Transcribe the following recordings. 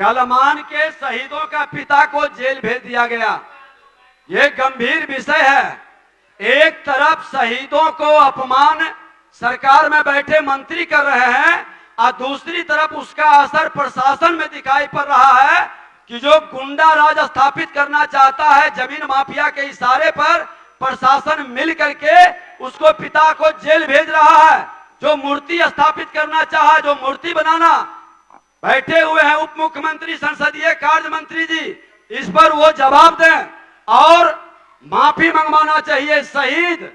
गलवान के शहीदों का पिता को जेल भेज दिया गया। ये गंभीर विषय है। एक तरफ शहीदों को अपमान सरकार में बैठे मंत्री कर रहे हैं और दूसरी तरफ उसका असर प्रशासन में दिखाई पड़ रहा है कि जो गुंडा राज स्थापित करना चाहता है जमीन माफिया के इशारे पर प्रशासन मिल करके उसको पिता को जेल भेज रहा है। जो मूर्ति स्थापित करना चाहा, जो मूर्ति बनाना, बैठे हुए हैं उप मुख्यमंत्री संसदीय कार्य मंत्री जी, इस पर वो जवाब दें और माफी मंगवाना चाहिए। शहीद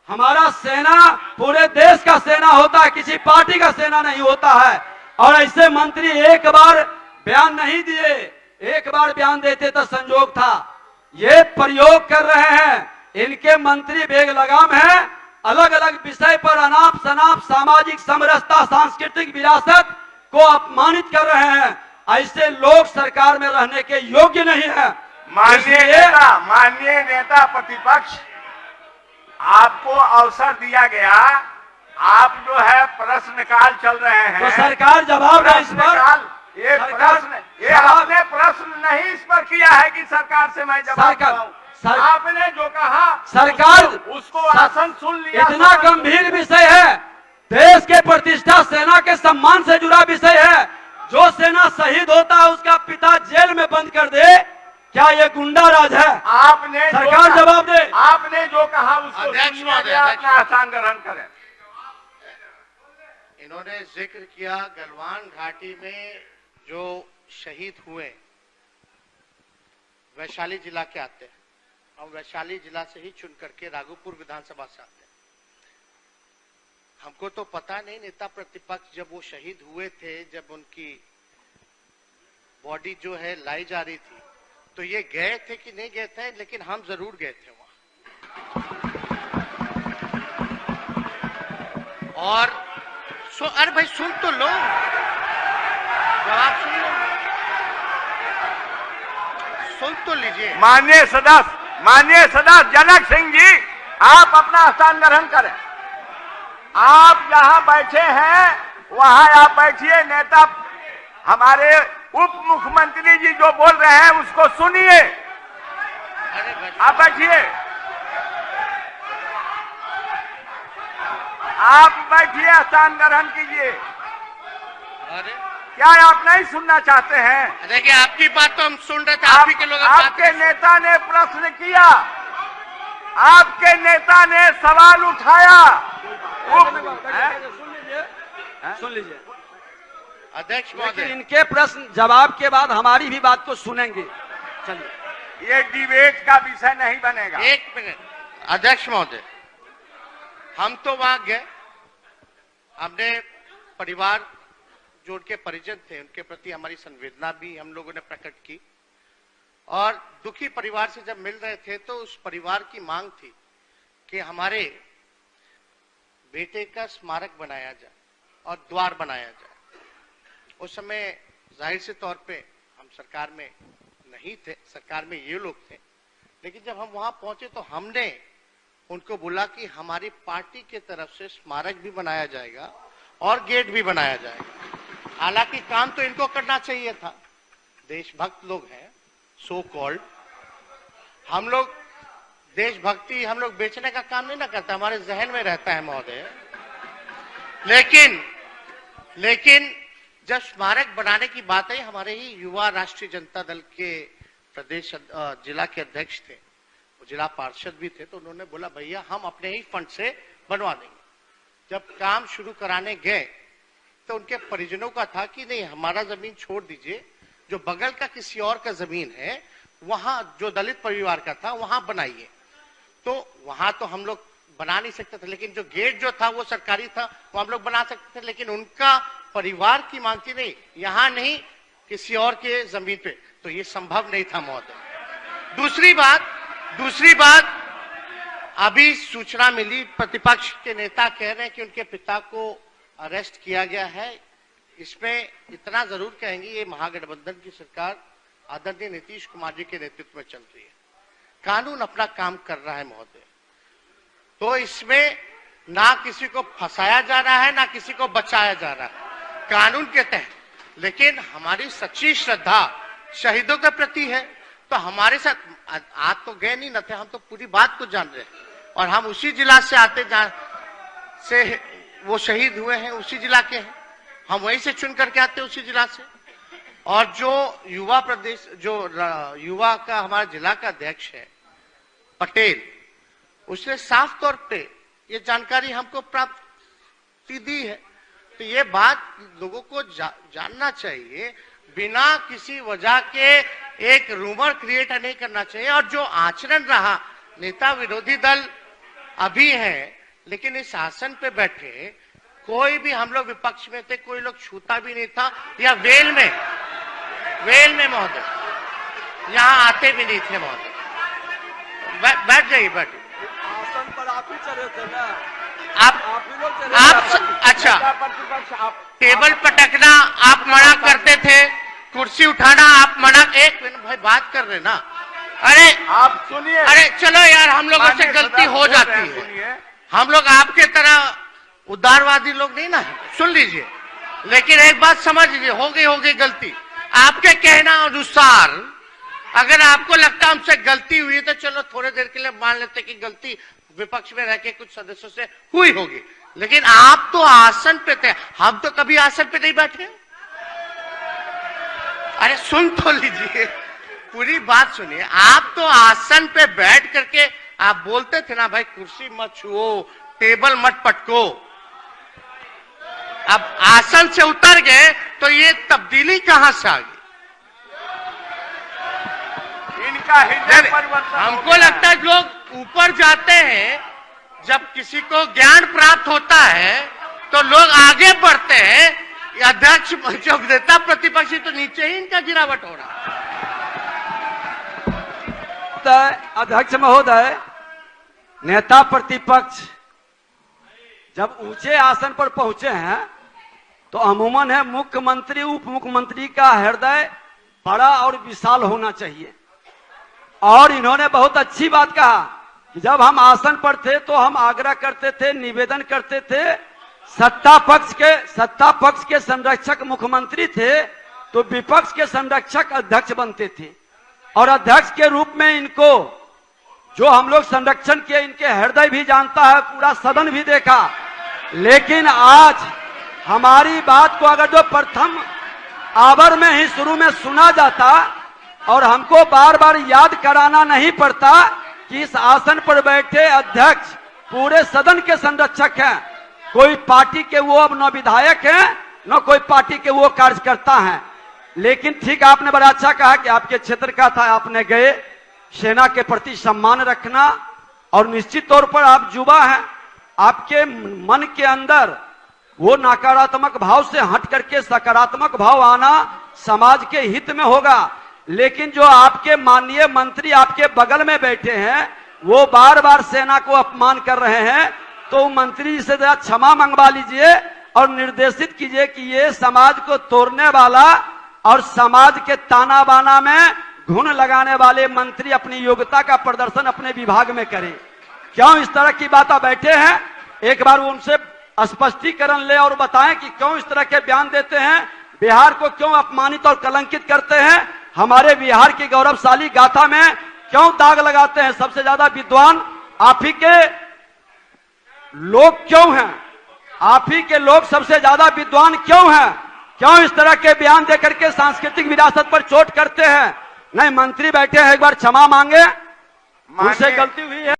हमारा सेना पूरे देश का सेना होता है, किसी पार्टी का सेना नहीं होता है। और ऐसे मंत्री एक बार बयान नहीं दिए, एक बार बयान देते तो संजोग था। ये प्रयोग कर रहे हैं, इनके मंत्री बेलगाम हैं, अलग अलग विषय पर अनाप शनाप सामाजिक समरसता सांस्कृतिक विरासत को अपमानित कर रहे हैं। ऐसे लोग सरकार में रहने के योग्य नहीं है। माननीय नेता प्रतिपक्ष, आपको अवसर दिया गया, आप जो है प्रश्नकाल चल रहे हैं तो सरकार जवाब दे इस पर। ये आपने प्रश्न नहीं इस पर किया है कि सरकार से मैं जवाब दूं। आपने जो कहा सरकार उसको आसन सुन लिया। इतना गंभीर विषय है, देश के प्रतिष्ठा सेना के सम्मान से जुड़ा विषय है। जो सेना शहीद होता है उसका पिता जेल में बंद कर दे, क्या ये गुंडा राज है? आपने सरकार जवाब दे। आपने जो कहा उसको सुनिए, अपना आसान ग्रहण करें। इन्होंने जिक्र किया गलवान घाटी में जो शहीद हुए वैशाली जिला के आते हैं। हम वैशाली जिला से ही चुन करके राघोपुर विधानसभा से आते हैं। हमको तो पता नहीं, नेता प्रतिपक्ष जब वो शहीद हुए थे, जब उनकी बॉडी जो है लाई जा रही थी, तो ये गए थे कि नहीं गए थे, लेकिन हम जरूर गए थे वहां। और अरे भाई सुन तो लो, जवाब सुन लो, सुन तो लीजिए। माननीय सदस्य जनक सिंह जी, आप अपना स्थान ग्रहण करें। आप जहां बैठे हैं वहां आप बैठिए। नेता हमारे उप मुख्यमंत्री जी जो बोल रहे हैं उसको सुनिए। आप बैठिए, आप बैठिए, स्थान ग्रहण कीजिए। क्या आप नहीं सुनना चाहते हैं? देखिए, आपकी बात तो हम सुन रहे थे, आप ही के लोग। आपके नेता ने प्रश्न किया, आपके नेता ने सवाल उठाया। सुन लीजिए अध्यक्ष महोदय, इनके प्रश्न जवाब के बाद हमारी भी बात को सुनेंगे। चलिए, ये डिबेट का विषय नहीं बनेगा। एक मिनट अध्यक्ष महोदय, हम तो वहां गए, हमने परिवार जो उनके परिजन थे उनके प्रति हमारी संवेदना भी हम लोगों ने प्रकट की। और दुखी परिवार से जब मिल रहे थे तो उस परिवार की मांग थी कि हमारे बेटे का स्मारक बनाया जाए और द्वार बनाया जाए। उस समय जाहिर से तौर पे हम सरकार में नहीं थे, सरकार में ये लोग थे, लेकिन जब हम वहां पहुंचे तो हमने उनको बोला कि हमारी पार्टी की तरफ से स्मारक भी बनाया जाएगा और गेट भी बनाया जाएगा। हालांकि काम तो इनको करना चाहिए था, देशभक्त लोग हैं सो कॉल्ड। हम लोग देशभक्ति हम लोग बेचने का काम नहीं ना करते, हमारे जहन में रहता है महोदय। लेकिन जब स्मारक बनाने की बात आई, हमारे ही युवा राष्ट्रीय जनता दल के प्रदेश जिला के अध्यक्ष थे, वो जिला पार्षद भी थे, तो उन्होंने बोला भैया हम अपने ही फंड से बनवा देंगे। जब काम शुरू कराने गए तो उनके परिजनों का था कि नहीं, हमारा जमीन छोड़ दीजिए, जो बगल का किसी और का जमीन है वहां जो दलित परिवार का था वहां बनाइए। तो वहां तो हम लोग बना नहीं सकते थे, लेकिन जो गेट जो था वो सरकारी था, वो हम लोग बना सकते थे, लेकिन उनका परिवार की मांग थी नहीं, यहाँ नहीं किसी और के जमीन पे, तो ये संभव नहीं था महोदय। दूसरी बात अभी सूचना मिली, प्रतिपक्ष के नेता कह रहे हैं कि उनके पिता को अरेस्ट किया गया है। इसमें इतना जरूर कहेंगे, ये महागठबंधन की सरकार आदरणीय नीतीश कुमार जी के नेतृत्व में चल रही है, कानून अपना काम कर रहा है महोदय। तो इसमें ना किसी को फंसाया जा रहा है ना किसी को बचाया जा रहा है, कानून के तहत लेकिन हमारी सच्ची श्रद्धा शहीदों के प्रति है। तो हमारे साथ आज तो गए नहीं न थे, हम तो पूरी बात को जान रहे हैं और हम उसी जिला से आते से वो शहीद हुए हैं, उसी जिला के हैं, हम वहीं से चुन करके आते हैं उसी जिला से। और जो युवा प्रदेश जो युवा का हमारा जिला का अध्यक्ष है पटेल, उसने साफ तौर पे ये जानकारी हमको प्राप्त दी है। तो ये बात लोगों को जानना चाहिए, बिना किसी वजह के एक रूमर क्रिएट नहीं करना चाहिए। और जो आचरण रहा, नेता विरोधी दल अभी है लेकिन इस आसन पे बैठे, कोई भी, हम लोग विपक्ष में थे, कोई लोग छूता भी नहीं था, या वेल में महोदय यहाँ आते भी नहीं थे महोदय। बैठ जाइए, बैठिए। आसन पर आप ही चले थे ना, आप ही लोग चले थे। अच्छा, टेबल पटकना आप मना करते थे, कुर्सी उठाना आप मना, एक मिनट भाई बात कर रहे ना, अरे आप सुनिए, अरे चलो यार, हम लोगों से गलती हो जाती है, हम लोग आपके तरह उदारवादी लोग नहीं ना, सुन लीजिए। लेकिन एक बात समझ लीजिए, हो गई गलती आपके कहना अनुसार। अगर आपको लगता हमसे गलती हुई तो चलो थोड़ी देर के लिए मान लेते कि गलती विपक्ष में रह के कुछ सदस्यों से हुई होगी, लेकिन आप तो आसन पे थे, हम तो कभी आसन पे नहीं बैठे। अरे सुन तो लीजिए, पूरी बात सुनिए। आप तो आसन पे बैठ करके आप बोलते थे ना भाई, कुर्सी मत छुओ, टेबल मत पटको। अब आसन से उतर गए तो ये तब्दीली कहां से आ गई? इनका हृदय परिवर्तन हमको लगता है लोग ऊपर जाते हैं, जब किसी को ज्ञान प्राप्त होता है तो लोग आगे बढ़ते हैं। अध्यक्ष जो नेता प्रतिपक्षी, तो नीचे ही इनका गिरावट हो रहा है। अध्यक्ष महोदय, नेता प्रतिपक्ष जब ऊंचे आसन पर पहुंचे हैं तो अमूमन है मुख्यमंत्री उप मुख्यमंत्री का हृदय बड़ा और विशाल होना चाहिए। और इन्होंने बहुत अच्छी बात कहा कि जब हम आसन पर थे तो हम आग्रह करते थे, निवेदन करते थे, सत्ता पक्ष के संरक्षक मुख्यमंत्री थे तो विपक्ष के संरक्षक अध्यक्ष बनते थे। और अध्यक्ष के रूप में इनको जो हम लोग संरक्षण किए, इनके हृदय भी जानता है, पूरा सदन भी देखा। लेकिन आज हमारी बात को अगर जो प्रथम आवर में ही शुरू में सुना जाता और हमको बार बार याद कराना नहीं पड़ता कि इस आसन पर बैठे अध्यक्ष पूरे सदन के संरक्षक हैं, कोई पार्टी के वो अब न विधायक हैं न कोई पार्टी के वो कार्यकर्ता हैं। लेकिन ठीक आपने बड़ा अच्छा कहा कि आपके क्षेत्र का था, आपने गए, सेना के प्रति सम्मान रखना, और निश्चित तौर पर आप युवा हैं, आपके मन के अंदर वो नकारात्मक भाव से हट करके सकारात्मक भाव आना समाज के हित में होगा। लेकिन जो आपके माननीय मंत्री आपके बगल में बैठे हैं वो बार बार सेना को अपमान कर रहे हैं, तो मंत्री जी से क्षमा मंगवा लीजिए और निर्देशित कीजिए कि ये समाज को तोड़ने वाला और समाज के ताना बाना में घुन लगाने वाले मंत्री अपनी योग्यता का प्रदर्शन अपने विभाग में करें। क्यों इस तरह की बातें बैठे हैं, एक बार उनसे स्पष्टीकरण ले और बताएं कि क्यों इस तरह के बयान देते हैं, बिहार को क्यों अपमानित और कलंकित करते हैं, हमारे बिहार की गौरवशाली गाथा में क्यों दाग लगाते हैं। सबसे ज्यादा विद्वान आप ही के लोग क्यों हैं, आप ही के लोग सबसे ज्यादा विद्वान क्यों हैं, क्यों इस तरह के बयान देकर के सांस्कृतिक विरासत पर चोट करते हैं। नहीं, मंत्री बैठे हैं, एक बार क्षमा मांगे, उनसे गलती हुई है।